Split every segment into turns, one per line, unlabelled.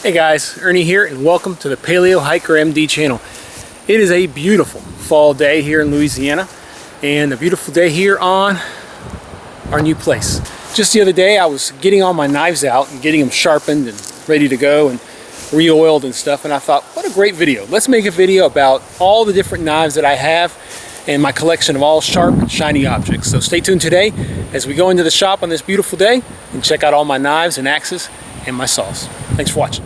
Hey guys, Ernie here and welcome to the Paleo Hiker MD channel. It is a beautiful fall day here in Louisiana and a beautiful day here on our new place. Just the other day I was getting all my knives out and getting them sharpened and ready to go and re-oiled and stuff, and I thought, what a great video. Let's make a video about all the different knives that I have and my collection of all sharp and shiny objects. So stay tuned today as we go into the shop on this beautiful day and check out all my knives and axes and my saws. Thanks for watching.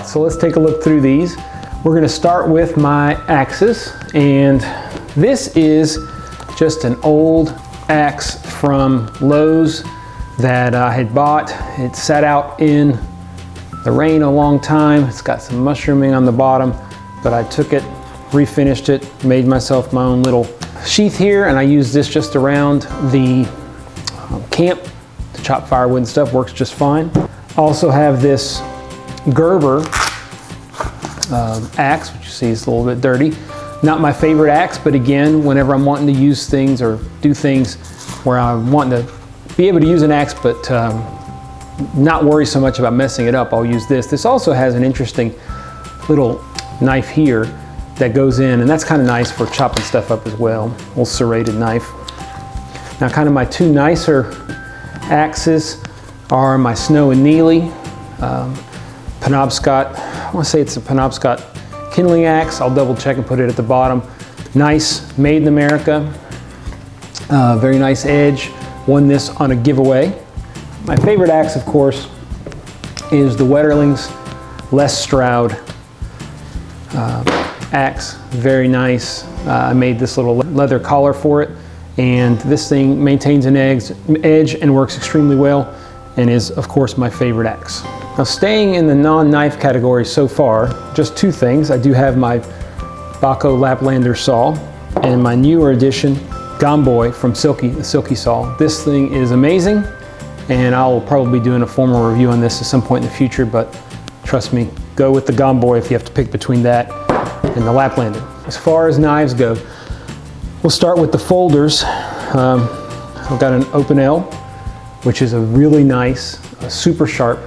So let's take a look through these. We're going to start with my axes, and this is just an old axe from Lowe's that I had bought. It sat out in the rain a long time. It's got some mushrooming on the bottom, but I took it, refinished it, made myself my own little sheath here, and I use this just around the camp to chop firewood and stuff. Works just fine. I also have this Gerber axe, which you see is a little bit dirty. Not my favorite axe, but again, whenever I'm wanting to use things or do things where I want to be able to use an axe but not worry so much about messing it up, I'll use this. This also has an interesting little knife here that goes in, and that's kind of nice for chopping stuff up as well. A little serrated knife. Now kind of my two nicer axes are my Snow and Nealley Penobscot. I want to say it's a Penobscot Kindling axe. I'll double check and put it at the bottom. Nice, made in America. Very nice edge. Won this on a giveaway. My favorite axe, of course, is the Wetterlings Stroud axe. Very nice. I made this little leather collar for it, and this thing maintains an edge and works extremely well, and is, of course, my favorite axe. Now, staying in the non-knife category so far, just two things. I do have my Bahco Laplander saw and my newer edition GOMBOY from Silky, the Silky saw. This thing is amazing, and I'll probably be doing a formal review on this at some point in the future, but trust me, go with the GOMBOY if you have to pick between that and the Laplander. As far as knives go, we'll start with the folders. I've got an Opinel, which is a really nice, super sharp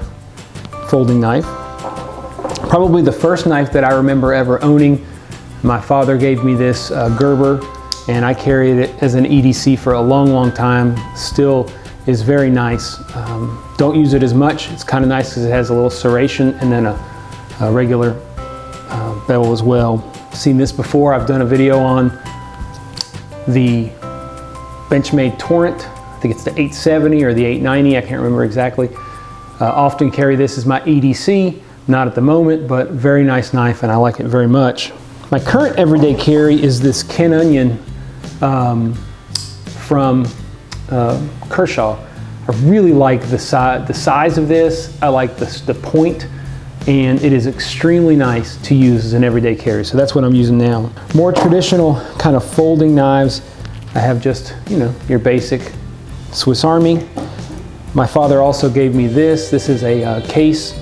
folding knife. Probably the first knife that I remember ever owning. My father gave me this Gerber, and I carried it as an EDC for a long time. Still is very nice. Don't use it as much. It's kind of nice because it has a little serration and then a regular bevel as well. Seen this before. I've done a video on the Benchmade Torrent. I think it's the 870 or the 890. I can't remember exactly. Often carry this as my EDC, not at the moment, but very nice knife, and I like it very much. My current everyday carry is this Ken Onion from Kershaw. I really like the size of this. I like the point, and it is extremely nice to use as an everyday carry. So that's what I'm using now. More traditional kind of folding knives. I have just, you know, your basic Swiss Army. My father also gave me this. This is a case,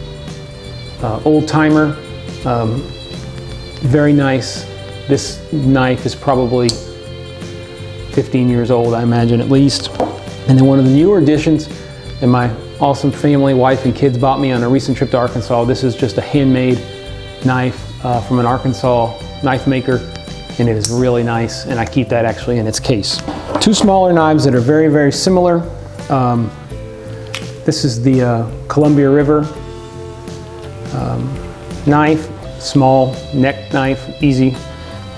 old timer, very nice. This knife is probably 15 years old, I imagine, at least. And then one of the newer additions that my awesome family, wife and kids bought me on a recent trip to Arkansas. This is just a handmade knife from an Arkansas knife maker, and it is really nice, and I keep that actually in its case. Two smaller knives that are very similar. This is the Columbia River knife, small neck knife, easy,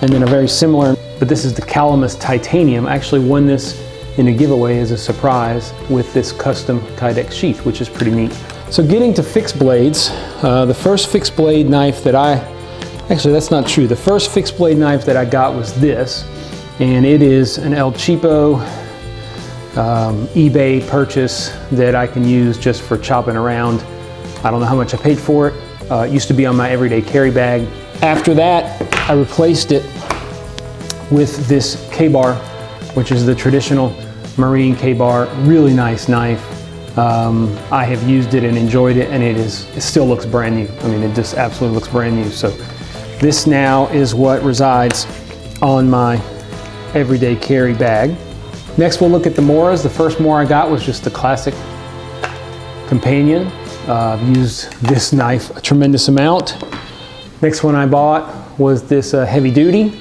and then a very similar, but this is the Calamus Titanium. I actually won this in a giveaway as a surprise with this custom Kydex sheath, which is pretty neat. So getting to fixed blades, the first fixed blade knife that actually that's not true. The first fixed blade knife that I got was this, and it is an El Cheapo eBay purchase that I can use just for chopping around. I don't know how much I paid for it. It used to be on my everyday carry bag. After that, I replaced it with this K-bar, which is the traditional marine K-bar. Really nice knife. I have used it and enjoyed it, and it still looks brand new. I mean, it just absolutely looks brand new. So this now is what resides on my everyday carry bag. Next we'll look at the Moras. The first Mora I got was just the classic companion. I've used this knife a tremendous amount. Next one I bought was this heavy duty.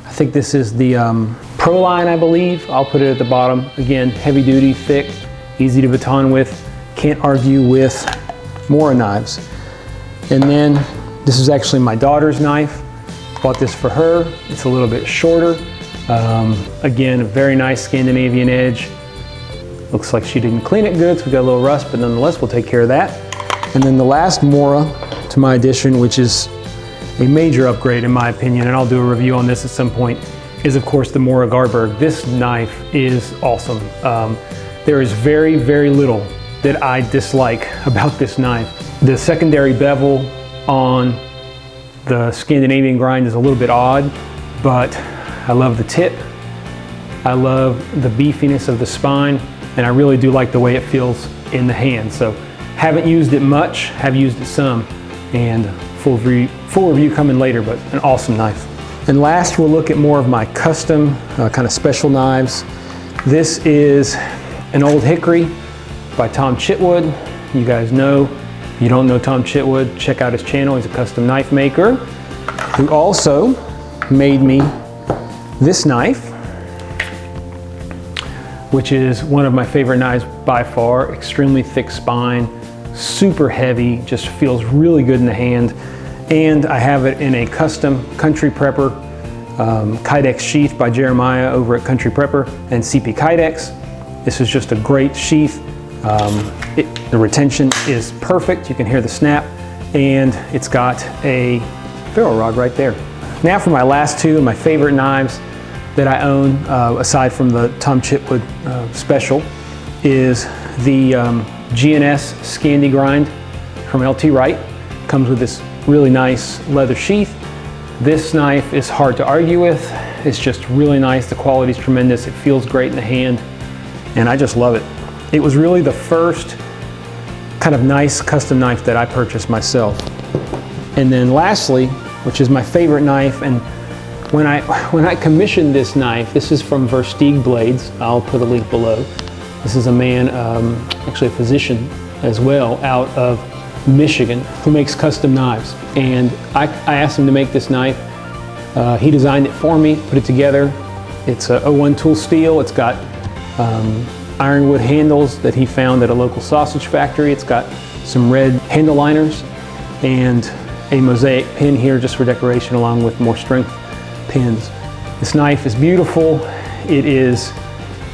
I think this is the Pro line, I believe. I'll put it at the bottom. Again, heavy duty, thick, easy to baton with. Can't argue with Mora knives. And then this is actually my daughter's knife. Bought this for her. It's a little bit shorter. Again, a very nice Scandinavian edge. Looks like she didn't clean it good, so we got a little rust, but nonetheless, we'll take care of that. And then the last Mora to my addition, which is a major upgrade in my opinion, and I'll do a review on this at some point, is of course the Mora Gerber. This knife is awesome. There is very, very little that I dislike about this knife. The secondary bevel on the Scandinavian grind is a little bit odd, but I love the tip. I love the beefiness of the spine, and I really do like the way it feels in the hand. So haven't used it much, have used it some, and full review coming later, but an awesome knife. And last, we'll look at more of my custom kind of special knives. This is an Old Hickory by Tom Chitwood. You guys know, if you don't know Tom Chitwood, check out his channel. He's a custom knife maker who also made me this knife, which is one of my favorite knives by far. Extremely thick spine, super heavy, just feels really good in the hand. And I have it in a custom Country Prepper Kydex sheath by Jeremiah over at Country Prepper and CP Kydex. This is just a great sheath. The retention is perfect. You can hear the snap, and it's got a ferrule rod right there. Now for my last two, my favorite knives that I own, aside from the Tom Chitwood special, is the GNS Scandi grind from LT Wright. Comes with this really nice leather sheath. This knife is hard to argue with. It's just really nice. The quality is tremendous. It feels great in the hand, and I just love it. It was really the first kind of nice custom knife that I purchased myself. And then lastly, which is my favorite knife, and when I commissioned this knife, this is from Steeg Blades. I'll put a link below. This is a man, actually a physician as well, out of Michigan, who makes custom knives. And I asked him to make this knife. He designed it for me, put it together. It's a 01 tool steel. It's got ironwood handles that he found at a local sausage factory. It's got some red handle liners and a mosaic pin here just for decoration, along with more strength pins. This knife is beautiful. It is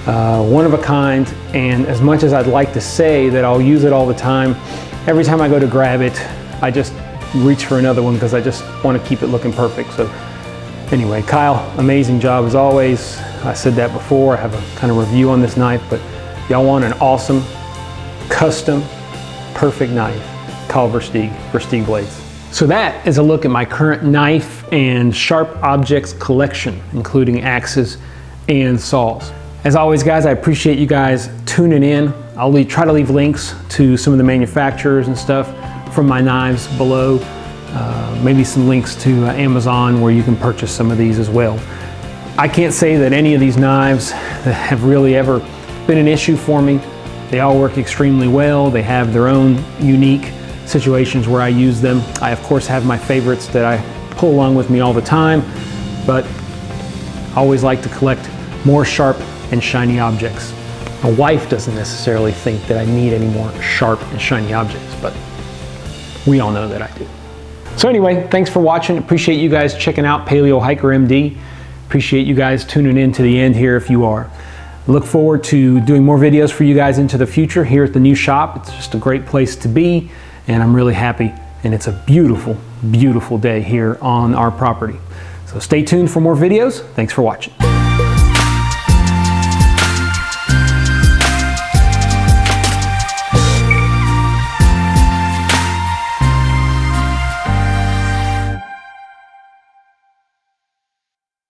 one of a kind, and as much as I'd like to say that I'll use it all the time, every time I go to grab it, I just reach for another one because I just want to keep it looking perfect. So anyway, Kyle, amazing job as always. I said that before. I have a kind of review on this knife, but y'all want an awesome, custom, perfect knife, call Steeg Blades. So that is a look at my current knife and sharp objects collection, including axes and saws. As always, guys, I appreciate you guys tuning in. I'll try to leave links to some of the manufacturers and stuff from my knives below. Maybe some links to Amazon where you can purchase some of these as well. I can't say that any of these knives have really ever been an issue for me. They all work extremely well. They have their own unique situations where I use them. I of course have my favorites that I pull along with me all the time, but I always like to collect more sharp and shiny objects. My wife doesn't necessarily think that I need any more sharp and shiny objects, but we all know that I do. So anyway, thanks for watching. Appreciate you guys checking out Paleo Hiker MD. Appreciate you guys tuning in to the end here if you are. Look forward to doing more videos for you guys into the future here at the new shop. It's just a great place to be, and I'm really happy, and it's a beautiful, beautiful day here on our property. So stay tuned for more videos. Thanks for watching.